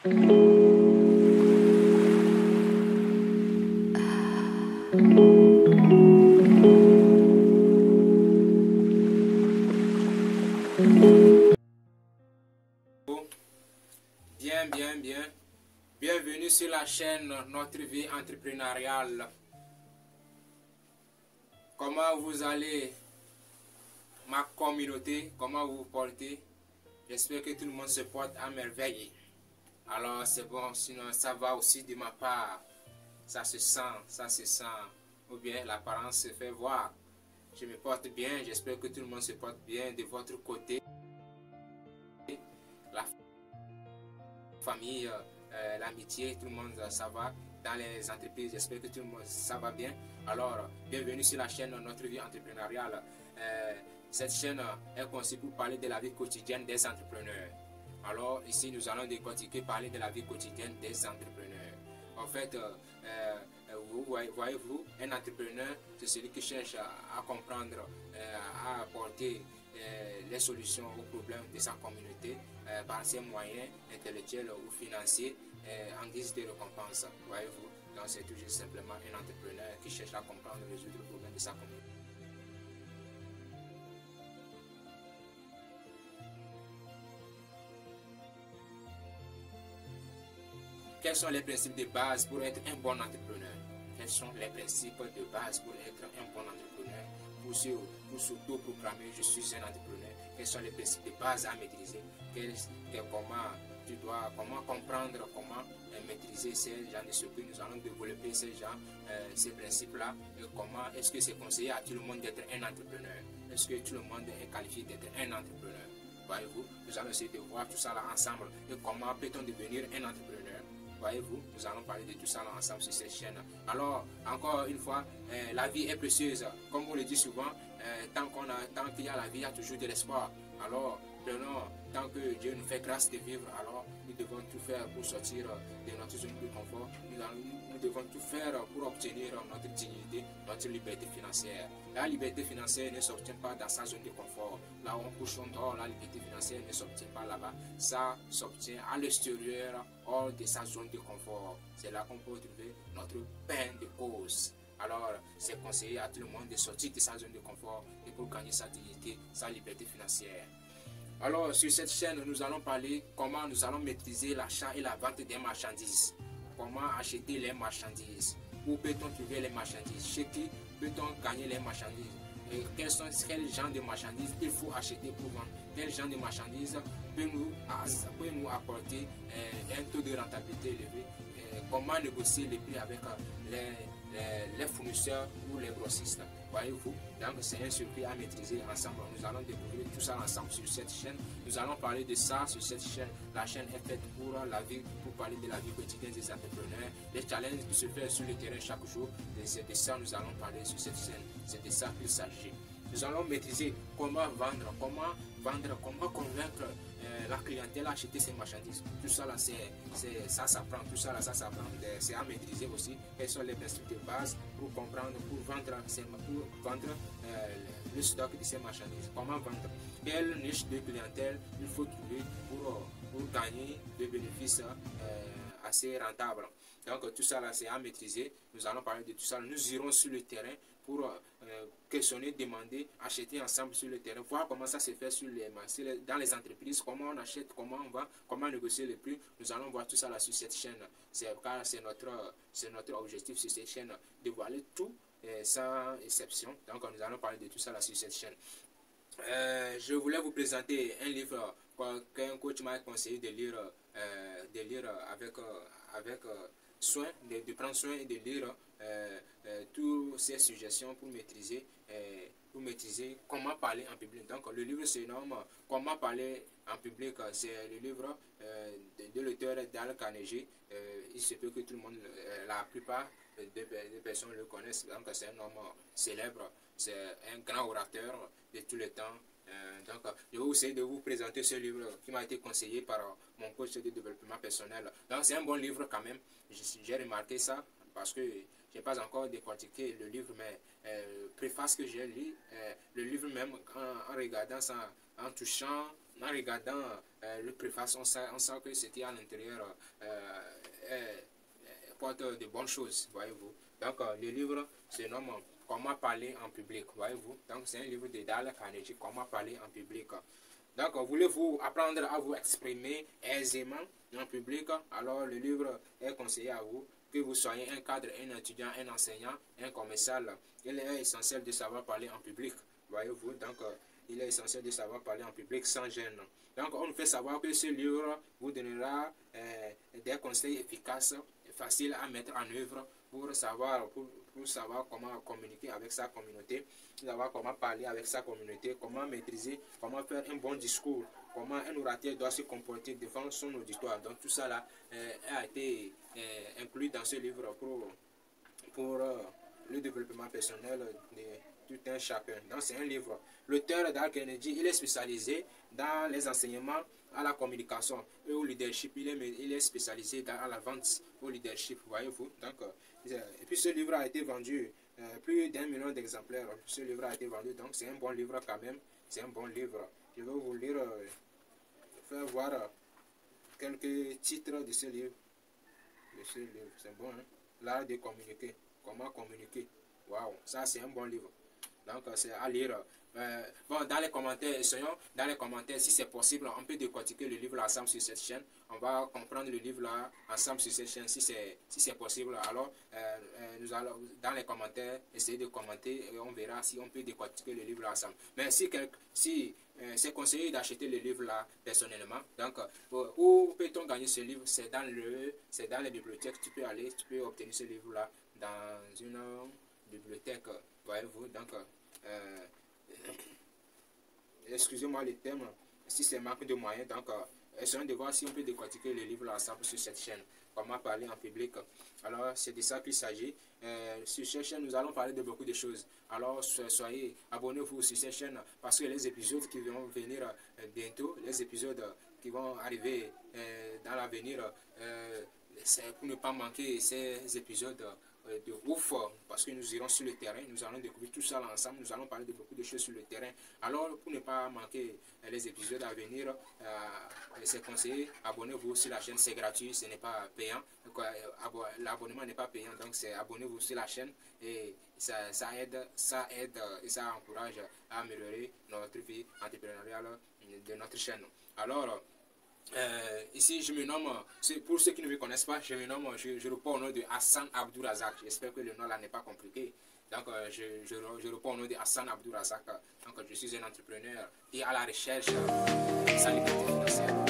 Bien. Bienvenue sur la chaîne Notre Vie Entrepreneuriale. Comment vous allez, ma communauté? Comment vous vous portez? J'espère que tout le monde se porte à merveille. Alors c'est bon, sinon ça va aussi de ma part. Ça se sent. Ou bien l'apparence se fait voir. Je me porte bien, j'espère que tout le monde se porte bien de votre côté. La famille, l'amitié, tout le monde ça va. Dans les entreprises, j'espère que tout le monde ça va bien. Alors, bienvenue sur la chaîne Notre Vie Entrepreneuriale. Cette chaîne est conçue pour parler de la vie quotidienne des entrepreneurs. Alors, ici, nous allons décortiquer, parler de la vie quotidienne des entrepreneurs. En fait, voyez-vous, un entrepreneur, c'est celui qui cherche à comprendre, à apporter les solutions aux problèmes de sa communauté par ses moyens intellectuels ou financiers en guise de récompense. Voyez-vous, donc c'est toujours simplement un entrepreneur qui cherche à comprendre et résoudre le problème de sa communauté. Quels sont les principes de base pour être un bon entrepreneur? Quels sont les principes de base pour être un bon entrepreneur? Pour s'auto-proclamer, je suis un entrepreneur. Quels sont les principes de base à maîtriser? Comment comprendre, comment maîtriser ces gens de secours? Nous allons développer ces principes-là. Comment est-ce que c'est conseillé à tout le monde d'être un entrepreneur? Est-ce que tout le monde est qualifié d'être un entrepreneur? Voyez-vous, nous allons essayer de voir tout ça là ensemble. Et comment peut-on devenir un entrepreneur? Voyez-vous, nous allons parler de tout ça là ensemble sur cette chaîne. Alors, encore une fois, la vie est précieuse. Comme on le dit souvent, tant qu'il y a la vie, il y a toujours de l'espoir. Alors, tant que Dieu nous fait grâce de vivre, alors nous devons tout faire pour sortir de notre zone de confort. Nous devons tout faire pour obtenir notre dignité, notre liberté financière. La liberté financière ne s'obtient pas dans sa zone de confort. Là où on couche on dort, la liberté financière ne s'obtient pas là-bas. Ça s'obtient à l'extérieur, hors de sa zone de confort. C'est là qu'on peut trouver notre pain de cause. Alors, c'est conseillé à tout le monde de sortir de sa zone de confort et pour gagner sa dignité, sa liberté financière. Alors, sur cette chaîne, nous allons parler comment nous allons maîtriser l'achat et la vente des marchandises. Comment acheter les marchandises? Où peut-on trouver les marchandises? Chez qui peut-on gagner les marchandises? Et quel genre de marchandises il faut acheter pour vendre? Quel genre de marchandises peut nous apporter un taux de rentabilité élevé? Comment négocier les prix avec les fournisseurs ou les grossistes? Voyez-vous, donc c'est un circuit à maîtriser ensemble. Nous allons découvrir tout ça ensemble sur cette chaîne. Nous allons parler de ça sur cette chaîne. La chaîne est faite pour parler de la vie quotidienne des entrepreneurs, les challenges qui se font sur le terrain chaque jour. Et c'est de ça que nous allons parler sur cette chaîne. C'est de ça qu'il s'agit. Nous allons maîtriser comment vendre, comment convaincre la clientèle à acheter ces marchandises. Tout ça là, ça s'apprend. Tout ça là, ça s'apprend. C'est à maîtriser aussi. Quels sont les principes de base pour comprendre, pour vendre le stock de ces marchandises. Comment vendre? Quelle niche de clientèle il faut trouver pour gagner des bénéfices assez rentables. Donc tout ça là, c'est à maîtriser. Nous allons parler de tout ça. Nous irons sur le terrain pour questionner, demander, acheter ensemble sur le terrain, voir comment ça se fait dans les entreprises, comment on achète, comment on vend, comment négocier les prix. Nous allons voir tout ça là sur cette chaîne. Car c'est notre objectif sur cette chaîne, de voir tout sans exception. Donc nous allons parler de tout ça là sur cette chaîne. Je voulais vous présenter un livre qu'un coach m'a conseillé de lire avec soin, de prendre soin et de lire toutes ces suggestions pour maîtriser comment parler en public. Donc le livre se nomme Comment parler en public. C'est le livre de l'auteur Dale Carnegie. Il se peut que tout le monde, la plupart des personnes le connaissent. Donc c'est un homme célèbre, c'est un grand orateur de tous les temps. Donc je vais essayer de vous présenter ce livre qui m'a été conseillé par mon coach de développement personnel. Donc c'est un bon livre quand même. J'ai remarqué ça parce que je n'ai pas encore décortiqué le livre, mais préface que j'ai lu, le livre même en regardant ça, en touchant en regardant le préface, on sent que ce qui est à l'intérieur porte de bonnes choses, voyez-vous. Donc, le livre se nomme Comment parler en public, voyez-vous. Donc, c'est un livre de Dale Carnegie, Comment parler en public. Donc, voulez-vous apprendre à vous exprimer aisément en public? Alors, le livre est conseillé à vous. Que vous soyez un cadre, un étudiant, un enseignant, un commercial, il est essentiel de savoir parler en public, voyez-vous. Donc, il est essentiel de savoir parler en public sans gêne. Donc, on nous fait savoir que ce livre vous donnera des conseils efficaces, faciles à mettre en œuvre pour savoir comment communiquer avec sa communauté, savoir comment parler avec sa communauté, comment maîtriser, comment faire un bon discours, comment un orateur doit se comporter devant son auditoire. Donc, tout ça là a été inclus dans ce livre pour le développement personnel de tout un chacun. Donc, c'est un livre. L'auteur Dale Carnegie, il est spécialisé dans les enseignements à la communication et au leadership. Il est spécialisé dans la vente au leadership, voyez-vous. Donc, et puis ce livre a été vendu plus d'1 million d'exemplaires. Ce livre a été vendu, donc c'est un bon livre quand même. C'est un bon livre. Je vais vous lire, faire voir quelques titres de ce livre. C'est bon, hein? L'art de communiquer. Comment communiquer. Waouh, ça c'est un bon livre. Donc c'est à lire. Bon, dans les commentaires, essayons dans les commentaires, si c'est possible, on peut décortiquer le livre ensemble sur cette chaîne. On va comprendre le livre là ensemble sur cette chaîne, si c'est possible. Alors, nous allons dans les commentaires essayer de commenter et on verra si on peut décortiquer le livre ensemble. Mais si c'est conseillé d'acheter le livre là personnellement. Donc, où peut-on gagner ce livre? C'est dans les bibliothèques. Tu peux obtenir ce livre là dans une bibliothèque, voyez-vous. Donc, excusez-moi le thème, si c'est manque de moyens, donc essayons de voir si on peut décortiquer le livre ensemble sur cette chaîne, comment parler en public. Alors c'est de ça qu'il s'agit. Sur cette chaîne nous allons parler de beaucoup de choses. Alors soyez, abonnez-vous sur cette chaîne parce que les épisodes qui vont venir bientôt, les épisodes qui vont arriver dans l'avenir, c'est pour ne pas manquer ces épisodes de ouf, parce que nous irons sur le terrain, nous allons découvrir tout ça ensemble, nous allons parler de beaucoup de choses sur le terrain. Alors, pour ne pas manquer les épisodes à venir, c'est conseillé, abonnez-vous sur la chaîne, c'est gratuit, ce n'est pas payant. L'abonnement n'est pas payant, donc c'est abonnez-vous sur la chaîne et ça aide et ça encourage à améliorer notre vie entrepreneuriale de notre chaîne. Alors, ici je me nomme, pour ceux qui ne me connaissent pas, je me nomme, je réponds au nom de Hassan Abdourazak. J'espère que le nom là n'est pas compliqué. Donc je réponds au nom de Hassan Abdourazak. Donc je suis un entrepreneur qui est à la recherche de sa liberté financière.